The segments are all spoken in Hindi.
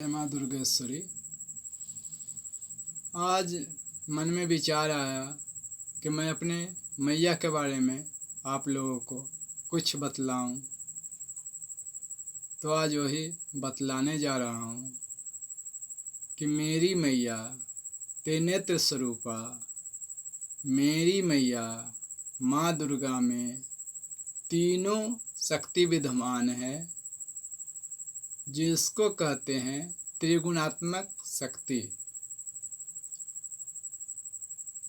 जय माँ दुर्गेश्वरी। आज मन में विचार आया कि मैं अपने मैया के बारे में आप लोगों को कुछ बतलाऊं, तो आज वही बतलाने जा रहा हूं कि मेरी मैया त्रिनेत्र स्वरूपा, मेरी मैया माँ दुर्गा में तीनों शक्ति विद्यमान है, जिसको कहते हैं त्रिगुणात्मक शक्ति,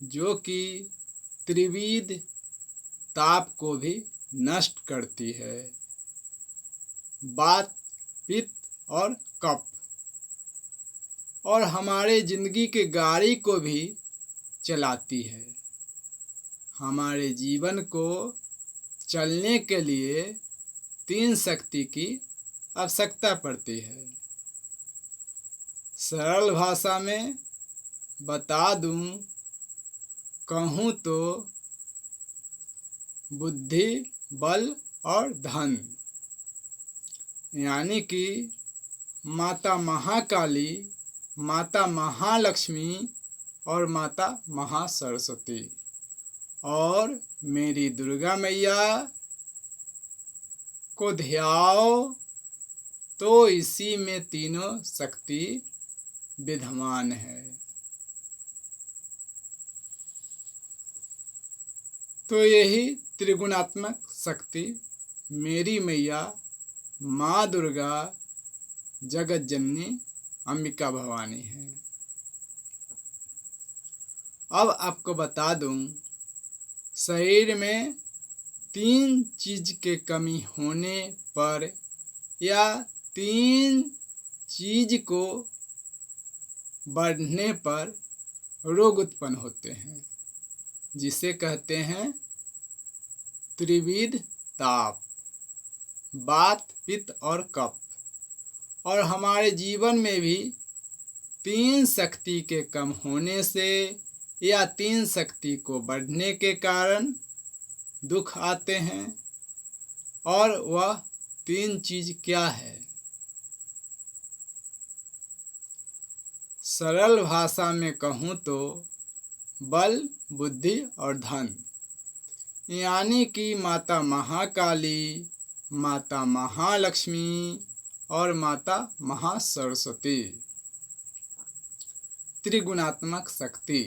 जो कि त्रिविध ताप को भी नष्ट करती है। वात, पित्त और कफ, और हमारे जिंदगी के गाड़ी को भी चलाती है। हमारे जीवन को चलने के लिए तीन शक्ति की आवश्यकता पड़ती है। सरल भाषा में बता दूं, कहूँ तो बुद्धि, बल और धन, यानी कि माता महाकाली, माता महालक्ष्मी और माता महासरस्वती, और मेरी दुर्गा मैया को ध्याओ तो इसी में तीनों शक्ति विद्यमान है। तो यही त्रिगुणात्मक शक्ति मेरी मैया माँ दुर्गा जगत जननी अंबिका भवानी है। अब आपको बता दूं, शरीर में तीन चीज के कमी होने पर या तीन चीज को बढ़ने पर रोग उत्पन्न होते हैं, जिसे कहते हैं त्रिविध ताप, वात, पित्त और कफ। और हमारे जीवन में भी तीन शक्ति के कम होने से या तीन शक्ति को बढ़ने के कारण दुख आते हैं। और वह तीन चीज क्या है? सरल भाषा में कहूँ तो बल, बुद्धि और धन, यानी कि माता महाकाली, माता महालक्ष्मी और माता महासरस्वती, त्रिगुणात्मक शक्ति।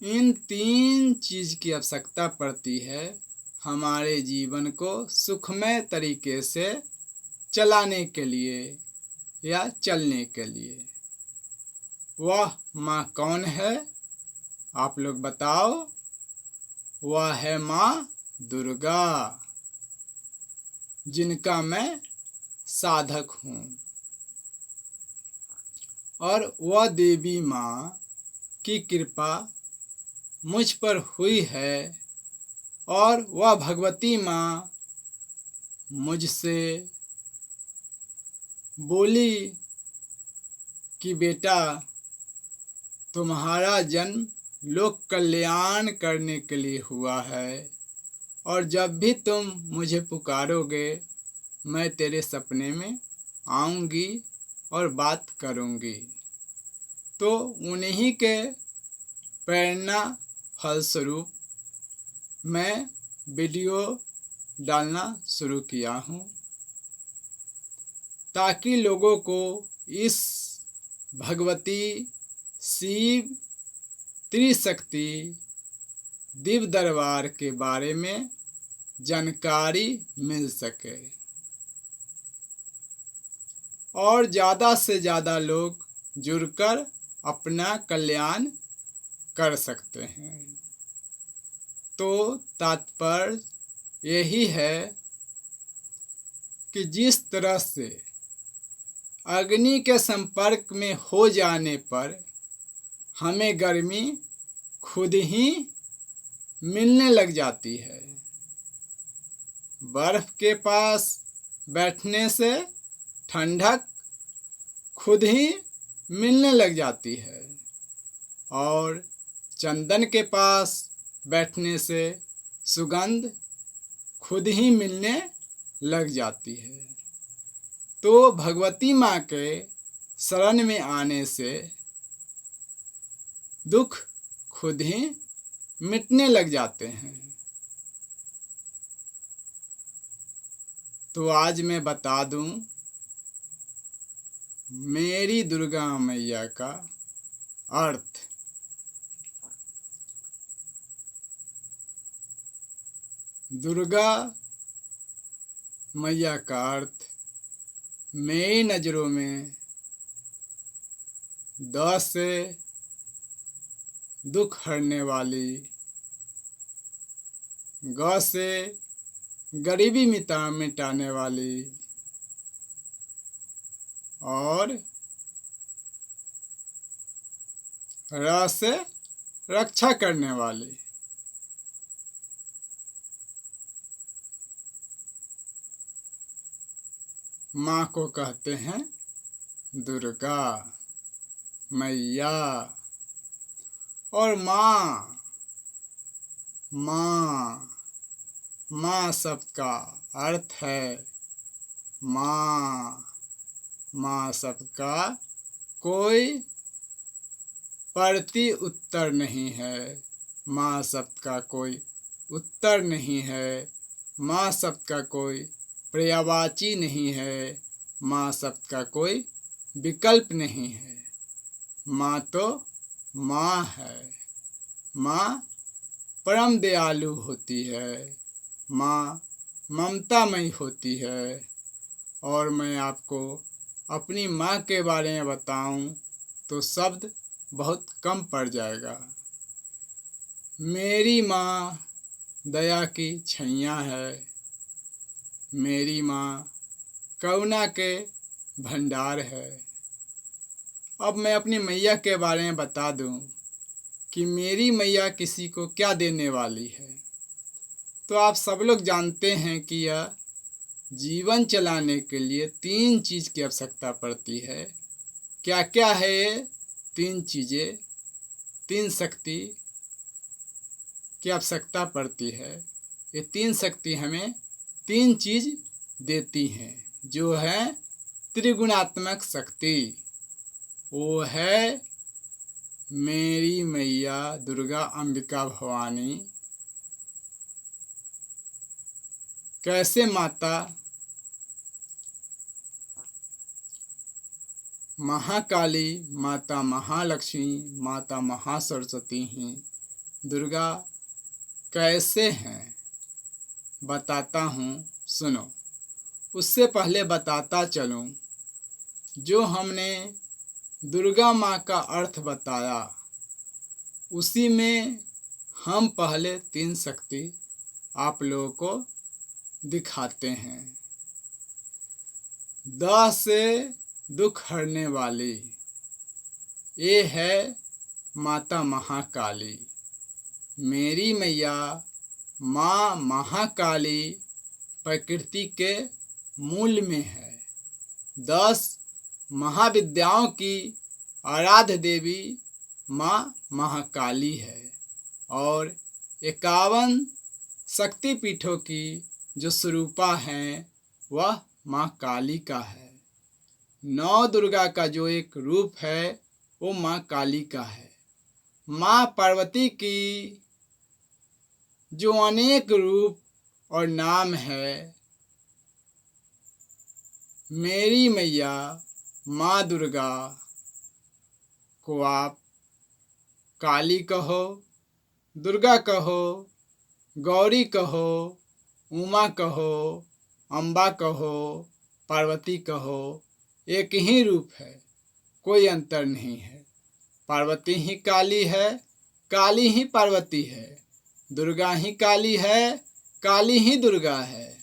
इन तीन चीज की आवश्यकता पड़ती है हमारे जीवन को सुखमय तरीके से चलाने के लिए या चलने के लिए। वह माँ कौन है? आप लोग बताओ। वह है माँ दुर्गा, जिनका मैं साधक हूँ। और वह देवी माँ की कृपा मुझ पर हुई है, और वह भगवती माँ मुझसे बोली कि बेटा, तुम्हारा जन्म लोक कल्याण करने के लिए हुआ है, और जब भी तुम मुझे पुकारोगे मैं तेरे सपने में आऊँगी और बात करूँगी। तो उन्हीं के प्रेरणा फलस्वरूप मैं वीडियो डालना शुरू किया हूँ, ताकि लोगों को इस भगवती शिव त्रिशक्ति दिव्य दरबार के बारे में जानकारी मिल सके, और ज़्यादा से ज़्यादा लोग जुड़कर अपना कल्याण कर सकते हैं। तो तात्पर्य यही है कि जिस तरह से अग्नि के संपर्क में हो जाने पर हमें गर्मी खुद ही मिलने लग जाती है, बर्फ के पास बैठने से ठंडक खुद ही मिलने लग जाती है, और चंदन के पास बैठने से सुगंध खुद ही मिलने लग जाती है। तो भगवती माँ के शरण में आने से दुख खुद ही मिटने लग जाते हैं। तो आज मैं बता दूं मेरी दुर्गा मैया का अर्थ। दुर्गा मैया का अर्थ मेरी नज़रों में द से दुख हरने वाली, ग से गरीबी मिटाने वाली और र से रक्षा करने वाली। माँ को कहते हैं दुर्गा मैया। और माँ माँ माँ शब्द का अर्थ है माँ। माँ शब्द का कोई प्रति उत्तर नहीं है। माँ शब्द का कोई उत्तर नहीं है। माँ शब्द का कोई पर्यायवाची नहीं है। माँ शब्द का कोई विकल्प नहीं है। माँ तो माँ है। माँ परम दयालु होती है। माँ ममतामयी होती है। और मैं आपको अपनी माँ के बारे में बताऊं तो शब्द बहुत कम पड़ जाएगा। मेरी माँ दया की छैया है। मेरी माँ करुणा के भंडार है। अब मैं अपनी मैया के बारे में बता दूं कि मेरी मैया किसी को क्या देने वाली है। तो आप सब लोग जानते हैं कि यह जीवन चलाने के लिए 3 चीज़ की आवश्यकता पड़ती है। क्या क्या है ये 3 चीज़ें, 3 शक्ति की आवश्यकता पड़ती है। ये 3 शक्ति हमें 3 चीज़ देती हैं, जो है त्रिगुणात्मक शक्ति। वो है मेरी मैया दुर्गा अंबिका भवानी। कैसे माता महाकाली, माता महालक्ष्मी, माता महासरस्वती हैं। दुर्गा कैसे हैं बताता हूँ, सुनो। उससे पहले बताता चलूँ, जो हमने दुर्गा माँ का अर्थ बताया उसी में हम पहले 3 शक्ति आप लोगों को दिखाते हैं। द से दुख हरने वाली, ये है माता महाकाली। मेरी मैया माँ महाकाली प्रकृति के मूल में है। 10 महाविद्याओं की आराध्य देवी माँ महाकाली है और 51 शक्तिपीठों की जो स्वरूपा हैं वह माँ काली का है। 9 दुर्गा का जो एक रूप है वो माँ काली का है। माँ पार्वती की जो अनेक रूप और नाम है, मेरी मैया माँ दुर्गा को आप काली कहो, दुर्गा कहो, गौरी कहो, उमा कहो, अम्बा कहो, पार्वती कहो, एक ही रूप है, कोई अंतर नहीं है। पार्वती ही काली है, काली ही पार्वती है। दुर्गा ही काली है, काली ही दुर्गा है।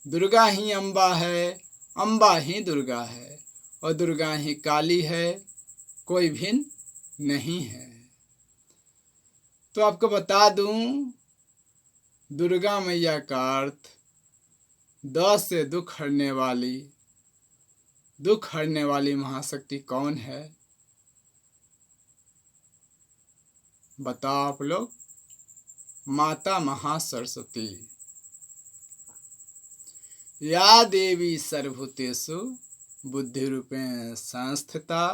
दुर्गा ही अम्बा है, अम्बा ही दुर्गा है। और दुर्गा ही काली है, कोई भिन्न नहीं है। तो आपको बता दूं, दुर्गा मैया का अर्थ 10 से दुख हरने वाली महाशक्ति कौन है बताओ आप लोग। माता महासरस्वती। या देवी सर्वभूतेषु बुद्धिरूपेण संस्थिता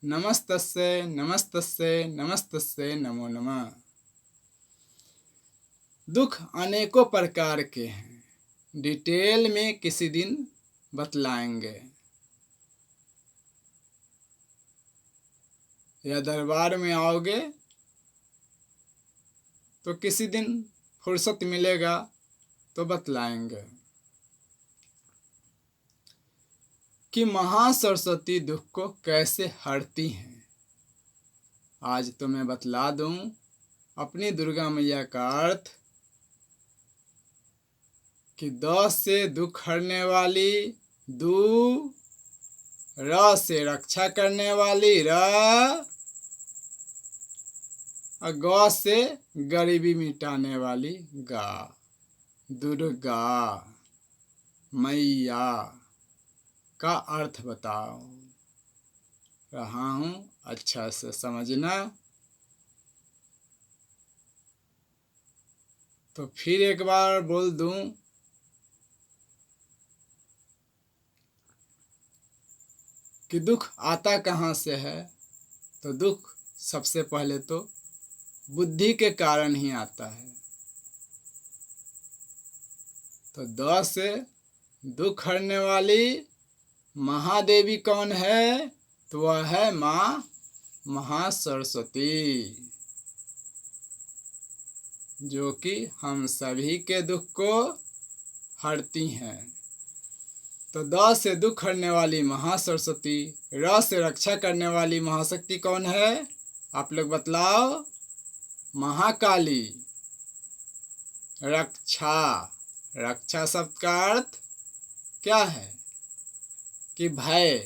नमस्तस्यै नमस्तस्यै नमस्तस्यै नमो नमः। दुख अनेकों प्रकार के हैं, डिटेल में किसी दिन बतलाएंगे। या दरबार में आओगे तो किसी दिन फुर्सत मिलेगा तो बतलाएंगे कि महासरस्वती दुख को कैसे हरती हैं। आज तो मैं बतला दूं अपनी दुर्गा मैया का अर्थ कि द से दुख हरने वाली, दू, र से रक्षा करने वाली, र, और ग से गरीबी मिटाने वाली, गा। दुर्गा मैया का अर्थ बताओ रहा हूँ, अच्छा से समझना। तो फिर एक बार बोल दूं कि दुख आता कहाँ से है। तो दुख सबसे पहले तो बुद्धि के कारण ही आता है। तो द से दुख हरने वाली महादेवी कौन है? तो वह है माँ महासरस्वती, जो कि हम सभी के दुख को हरती हैं। तो द से दुख हरने वाली महासरस्वती, र से रक्षा करने वाली महाशक्ति कौन है? आप लोग बतलाओ। महाकाली। रक्षा, रक्षा शब्द का अर्थ क्या है? कि भय,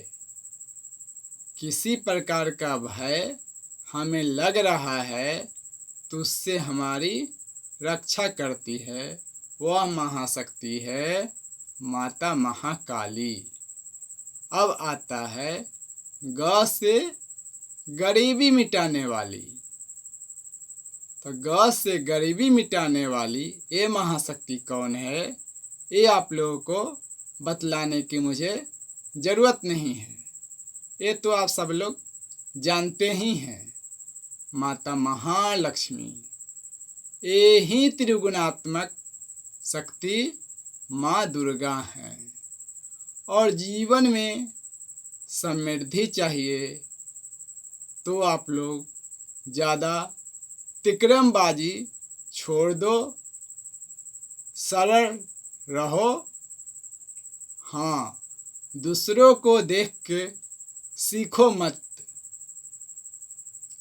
किसी प्रकार का भय हमें लग रहा है तो उससे हमारी रक्षा करती है, वह महाशक्ति है माता महाकाली। अब आता है ग से गरीबी मिटाने वाली। तो ग से गरीबी मिटाने वाली ये महाशक्ति कौन है? ये आप लोगों को बतलाने की मुझे ज़रूरत नहीं है, ये तो आप सब लोग जानते ही हैं। माता महालक्ष्मी, ये ही त्रिगुणात्मक शक्ति माँ दुर्गा हैं। और जीवन में समृद्धि चाहिए तो आप लोग ज़्यादा तिकड़मबाजी छोड़ दो, सरल रहो। हाँ, दूसरों को देख के सीखो मत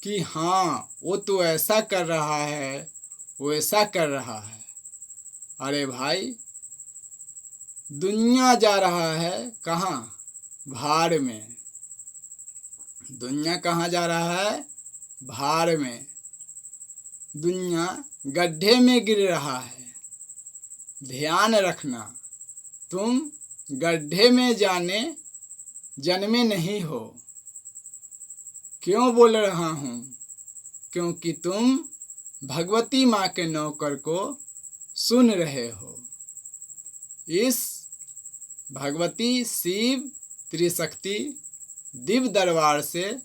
कि हाँ वो तो ऐसा कर रहा है, वो ऐसा कर रहा है। अरे भाई, दुनिया जा रहा है कहाँ? भाड़ में। दुनिया कहाँ जा रहा है? भाड़ में। दुनिया गड्ढे में गिर रहा है। ध्यान रखना, तुम गड्ढे में जन्मे नहीं हो। क्यों बोल रहा हूँ? क्योंकि तुम भगवती माँ के नौकर को सुन रहे हो। इस भगवती शिव त्रिशक्ति दिव्य दरबार से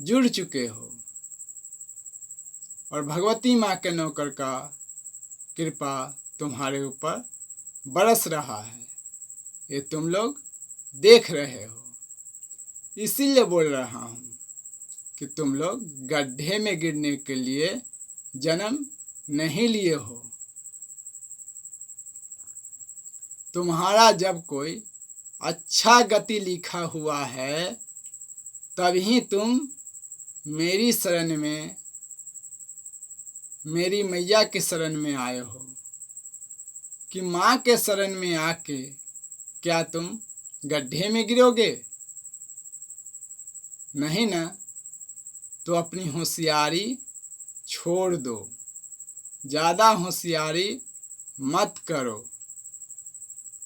जुड़ चुके हो और भगवती माँ के नौकर का कृपा तुम्हारे ऊपर बरस रहा है, ये तुम लोग देख रहे हो। इसीलिए बोल रहा हूँ कि तुम लोग गड्ढे में गिरने के लिए जन्म नहीं लिए हो। तुम्हारा जब कोई अच्छा गति लिखा हुआ है तभी तुम मेरी शरण में, मेरी मैया के शरण में आए हो। कि माँ के शरण में आके क्या तुम गड्ढे में गिरोगे? नहीं ना। तो अपनी होशियारी छोड़ दो, ज़्यादा होशियारी मत करो।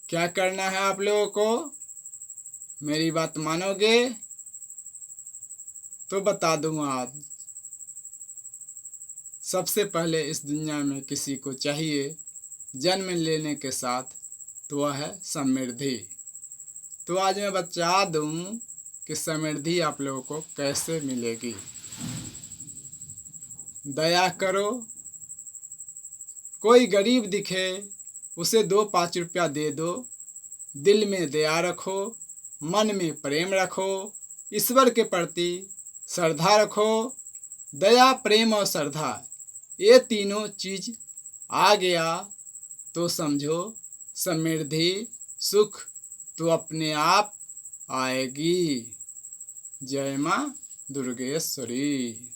क्या करना है आप लोगों को? मेरी बात मानोगे तो बता दूंगा आज। सबसे पहले इस दुनिया में किसी को चाहिए जन्म लेने के साथ, तो वह है समृद्धि। तो आज मैं बता दूं कि समृद्धि आप लोगों को कैसे मिलेगी। दया करो, कोई गरीब दिखे उसे 2-5 रुपया दे दो। दिल में दया रखो, मन में प्रेम रखो, ईश्वर के प्रति श्रद्धा रखो। दया, प्रेम और श्रद्धा, ये तीनों चीज आ गया तो समझो समृद्धि, सुख तो अपने आप आएगी। जय मां दुर्गेश्वरी।